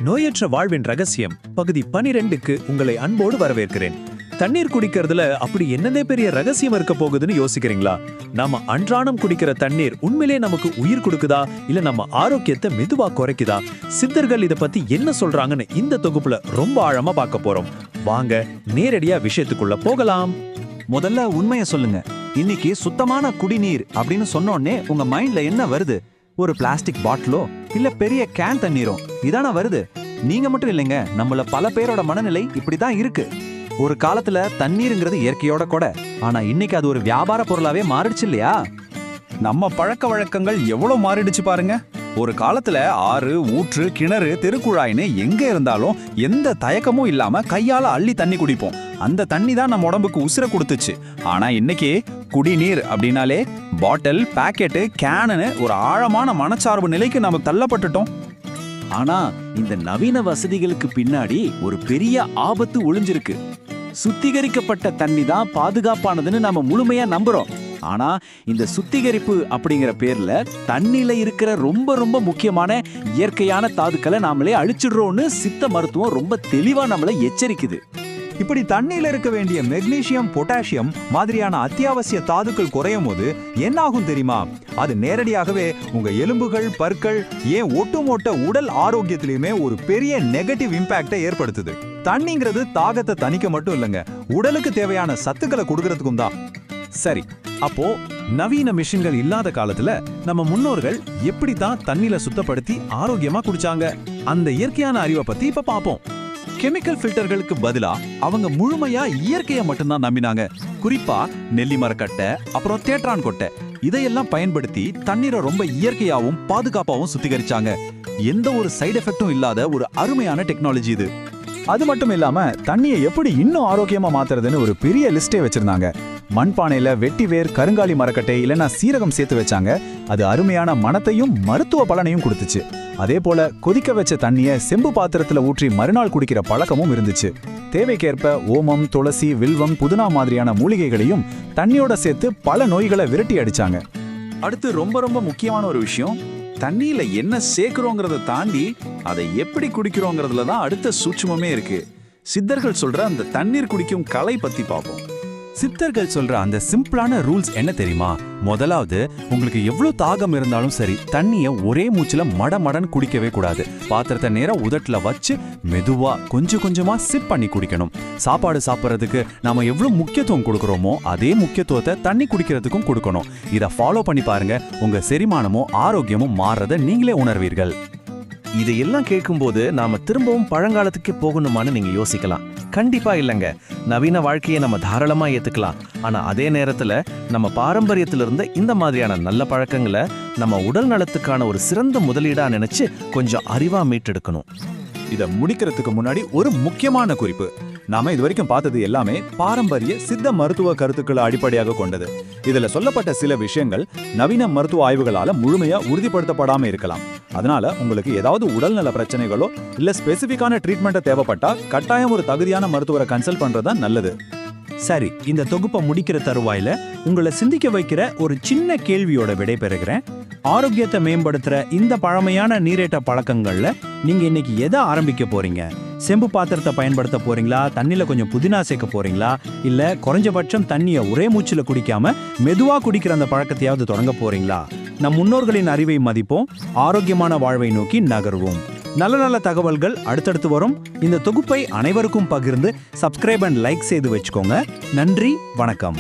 நோயற்ற வாழ்வின் ரகசியம் பகுதி 12க்கு உங்களை அன்போடு வரவேற்கிறேன். தண்ணீர் குடிக்கிறதுல அப்படி என்னதே பெரிய ரகசியம் இருக்க போகுதுன்னு யோசிக்கிறீங்களா? நாம அன்றாடம் குடிக்கிற தண்ணீர் உண்மையிலே நமக்கு உயிர் கொடுக்குதா இல்ல நம்ம ஆரோக்கியத்தை மெதுவா குறைக்குதா? சித்தர்கள் இத பத்தி என்ன சொல்றாங்கன்னு இந்த தொகுப்புல ரொம்ப ஆழமா பார்க்க போறோம். வாங்க நேரடியா விஷயத்துக்குள்ள போகலாம். முதல்ல உண்மையை சொல்லுங்க. இன்னைக்கு சுத்தமான குடிநீர் அப்படின்னு சொன்னோடனே உங்க மைண்ட்ல என்ன வருது? ஒரு பிளாஸ்டிக் பாட்டிலோ இல்ல பெரிய கேன் தண்ணீரோ இதான வருது? நீங்க மட்டும் இல்லைங்க, நம்மள பல பேரோட மனநிலை இப்படிதான் இருக்கு. ஒரு காலத்துல தண்ணீருங்கிறது இயற்கையோட கூட, ஆனா இன்னைக்கு அது ஒரு வியாபார பொருளாவே மாறிடுச்சு இல்லையா? நம்ம பழக்க வழக்கங்கள் எவ்வளவு மாறிடுச்சு பாருங்க. ஒரு காலத்துல ஆறு, ஊற்று, கிணறு, தெருக்குழாய்னு எங்க இருந்தாலும் எந்த தயக்கமும் இல்லாம கையால அள்ளி தண்ணி குடிப்போம். அந்த தண்ணி தான் நம்ம உடம்புக்கு உசுர கொடுத்துச்சு. ஆனா இன்னைக்கு குடிநீர் அப்படின்னாலே பாட்டில், பாக்கெட்டு, கேனு ஒரு ஆழமான மனச்சார்பு நிலைக்கு நம்ம தள்ளப்பட்டுட்டோம். ஆனா இந்த நவீன வசதிகளுக்கு பின்னாடி ஒரு பெரிய ஆபத்து ஒளிஞ்சிருக்கு. சுத்திகரிக்கப்பட்ட தண்ணி தான் பாதுகாப்பானதுன்னு நாம முழுமையா நம்புறோம். ஆனா இந்த சுத்திகரிப்பு அப்படிங்கிற பேர்ல தண்ணில இருக்கிற ரொம்ப ரொம்ப முக்கியமான இயற்கையான தாதுக்களை நாமளே அழிச்சிடுறோம்னு சித்த மருத்துவம் ரொம்ப தெளிவா நம்மளை எச்சரிக்குது. இப்படி தண்ணியில இருக்க வேண்டிய மெக்னீசியம், பொட்டாசியம் மாதிரியான அத்தியாவசிய தாதுக்கள் குறையும் போது என்ன ஆகும் தெரியுமா? அது நேரடியாகவே உங்க எலும்புகள், பற்கள், ஏன் ஒட்டுமொத்த உடல் ஆரோக்கியத்திலுமே ஒரு பெரிய நெகட்டிவ் இம்பாக்டை ஏற்படுத்துது. தண்ணிங்கிறது தாகத்தை தணிக்க மட்டும் இல்லைங்க, உடலுக்கு தேவையான சத்துக்களை கொடுக்கறதுக்கும் தான். சரி, அப்போ நவீன மிஷின்கள் இல்லாத காலத்துல நம்ம முன்னோர்கள் எப்படித்தான் தண்ணில சுத்தப்படுத்தி ஆரோக்கியமா குடிச்சாங்க? அந்த இயற்கையான அறிவை பத்தி இப்ப பாப்போம். கெமிக்கல் ஃபில்டர்களுக்கு பதிலா அவங்க முழுமையா இயற்கையை மட்டும்தான் நம்பினாங்க. குறிப்பா நெல்லி மரக்கட்டை, அப்புறம் தேற்றான் கொட்டை, இதையெல்லாம் பயன்படுத்தி தண்ணீரை ரொம்ப இயற்கையாவும் பாதுகாப்பாவும் சுத்திகரிச்சாங்க. எந்த ஒரு சைடு எஃபெக்டும் இல்லாத ஒரு அருமையான டெக்னாலஜி இது. அது மட்டும் இல்லாம தண்ணியை எப்படி இன்னும் ஆரோக்கியமா மாத்துறதுன்னு ஒரு பெரிய லிஸ்டே வச்சிருந்தாங்க. மண்பானையில வெட்டி வேர், கருங்காலி மரக்கட்டை இல்லைன்னா சீரகம் சேர்த்து வச்சாங்க. அது அருமையான மணத்தையும் மருத்துவ பலனையும் கொடுத்துச்சு. அதே போல கொதிக்க வச்ச தண்ணியை செம்பு பாத்திரத்துல ஊற்றி மறுநாள் குடிக்கிற பழக்கமும் இருந்துச்சு. தேவைக்கேற்ப ஓமம், துளசி, வில்வம், புதினா மாதிரியான மூலிகைகளையும் தண்ணியோட சேர்த்து பல நோய்களை விரட்டி அடிச்சாங்க. அடுத்து ரொம்ப ரொம்ப முக்கியமான ஒரு விஷயம், தண்ணியில என்ன சேர்க்கிறோங்கிறத தாண்டி அதை எப்படி குடிக்கிறோங்கிறதுல தான் அடுத்த சூட்சுமமே இருக்கு. சித்தர்கள் சொல்ற அந்த தண்ணீர் குடிக்கும் கலை பத்தி பார்ப்போம். சித்தர்கள் சொல்ற அந்த சிம்பிளான ரூல்ஸ் என்ன தெரியுமா? முதலாவது, உங்களுக்கு எவ்வளவு தாகம் இருந்தாலும் சரி, தண்ணிய ஒரே மூச்சுல மடமடன் குடிக்கவே கூடாது. பாத்திரத்தை நேரா உதட்டுல வச்சு மெதுவா கொஞ்சம் கொஞ்சமா சிப் பண்ணி குடிக்கணும். சாப்பாடு சாப்பிட்றதுக்கு நாம எவ்வளவு முக்கியத்துவம் கொடுக்கறோமோ அதே முக்கியத்துவத்தை தண்ணி குடிக்கிறதுக்கும் கொடுக்கணும். இதை ஃபாலோ பண்ணி பாருங்க, உங்க செரிமானமும் ஆரோக்கியமும் மாறுறதை நீங்களே உணர்வீர்கள். இதையெல்லாம் கேட்கும்போது நாம திரும்பவும் பழங்காலத்துக்கு போகணுமான்னு நீங்க யோசிக்கலாம். கண்டிப்பா இல்லைங்க. நவீன வாழ்க்கையை நம்ம தாராளமா ஏத்துக்கலாம். ஆனா அதே நேரத்துல நம்ம பாரம்பரியத்துல இருந்த இந்த மாதிரியான நல்ல பழக்கங்களை நம்ம உடல் நலத்துக்கான ஒரு சிறந்த முதலீடா நினைச்சு கொஞ்சம் அறிவா மீட்டெடுக்கணும். இதை முடிக்கிறதுக்கு முன்னாடி ஒரு முக்கியமான குறிப்பு. நாம இது வரைக்கும் பார்த்தது எல்லாமே பாரம்பரிய சித்த மருத்துவ கருத்துக்களை அடிப்படையாக கொண்டது. இதுல சொல்லப்பட்ட சில விஷயங்கள் நவீன மருத்துவ ஆய்வுகளால முழுமையா உறுதிப்படுத்தப்படாம இருக்கலாம். அதனால உங்களுக்கு ஏதாவது உடல்நல பிரச்சனைகளோ இல்ல ஸ்பெசிபிக்கான ட்ரீட்மெண்ட்டை தேவைப்பட்டா கட்டாயம் ஒரு தகுதியான மருத்துவரை கன்சல்ட் பண்றதா நல்லது. சரி, இந்த தொகுப்பை முடிக்கிற தருவாயில உங்களை சிந்திக்க வைக்கிற ஒரு சின்ன கேள்வியோட விடை பெறுகிறேன். ஆரோக்கியத்தை மேம்படுத்துற இந்த பழமையான நீரேற்ற பழக்கங்கள்ல நீங்க இன்னைக்கு எதை ஆரம்பிக்க போறீங்க? செம்பு பாத்திரத்தை பயன்படுத்த போறீங்களா? தண்ணியில கொஞ்சம் புதினா சேர்க்க போறீங்களா? இல்ல குறைஞ்சபட்சம் தண்ணியை ஒரே மூச்சுல குடிக்காம மெதுவா குடிக்கிற அந்த பழக்கத்தையாவது தொடங்க போறீங்களா? நம் முன்னோர்களின் அறிவை மதிப்போம், ஆரோக்கியமான வாழ்வை நோக்கி நகர்வோம். நல்ல நல்ல தகவல்கள் அடுத்தடுத்து வரும். இந்த தொகுப்பை அனைவருக்கும் பகிர்ந்து சப்ஸ்கிரைப் அண்ட் லைக் செய்து வச்சுக்கோங்க. நன்றி, வணக்கம்.